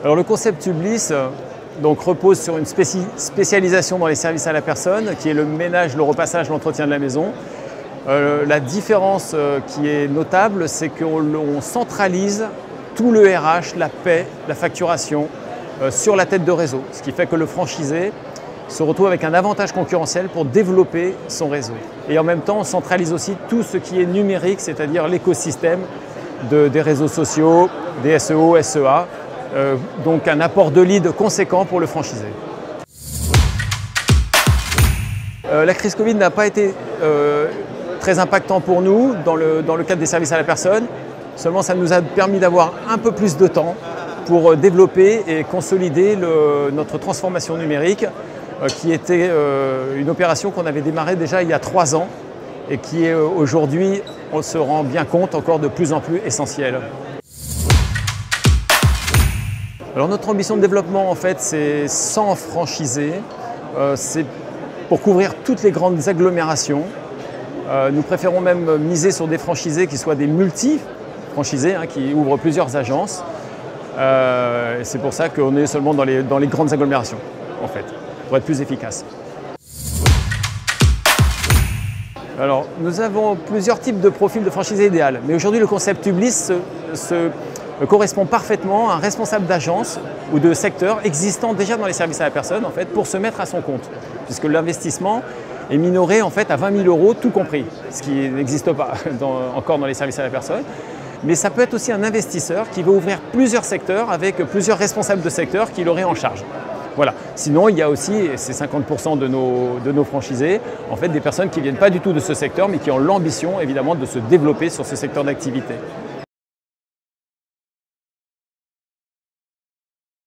Alors le concept Ublis donc, repose sur une spécialisation dans les services à la personne, qui est le ménage, le repassage, l'entretien de la maison. La différence qui est notable, c'est qu'on centralise tout le RH, la paie, la facturation sur la tête de réseau, ce qui fait que le franchisé se retrouve avec un avantage concurrentiel pour développer son réseau. Et en même temps, on centralise aussi tout ce qui est numérique, c'est-à-dire l'écosystème des réseaux sociaux, des SEO, SEA, donc un apport de leads conséquent pour le franchisé. La crise Covid n'a pas été très impactant pour nous dans le cadre des services à la personne. Seulement, ça nous a permis d'avoir un peu plus de temps pour développer et consolider notre transformation numérique, qui était une opération qu'on avait démarrée déjà il y a 3 ans et qui est aujourd'hui, on se rend bien compte, encore de plus en plus essentielle. Alors notre ambition de développement, en fait, c'est 100 franchisés. C'est pour couvrir toutes les grandes agglomérations. Nous préférons même miser sur des franchisés qui soient des multi-franchisés, qui ouvrent plusieurs agences. C'est pour ça qu'on est seulement dans les grandes agglomérations, en fait, pour être plus efficace. Alors, nous avons plusieurs types de profils de franchisés idéal, mais aujourd'hui le concept Ublis correspond parfaitement à un responsable d'agence ou de secteur existant déjà dans les services à la personne, en fait, pour se mettre à son compte, puisque l'investissement est minoré en fait à 20 000 € tout compris, ce qui n'existe pas encore dans les services à la personne. Mais ça peut être aussi un investisseur qui veut ouvrir plusieurs secteurs avec plusieurs responsables de secteur qu'il aurait en charge. Voilà. Sinon, il y a aussi, et c'est 50% de nos franchisés, en fait, des personnes qui ne viennent pas du tout de ce secteur, mais qui ont l'ambition évidemment de se développer sur ce secteur d'activité.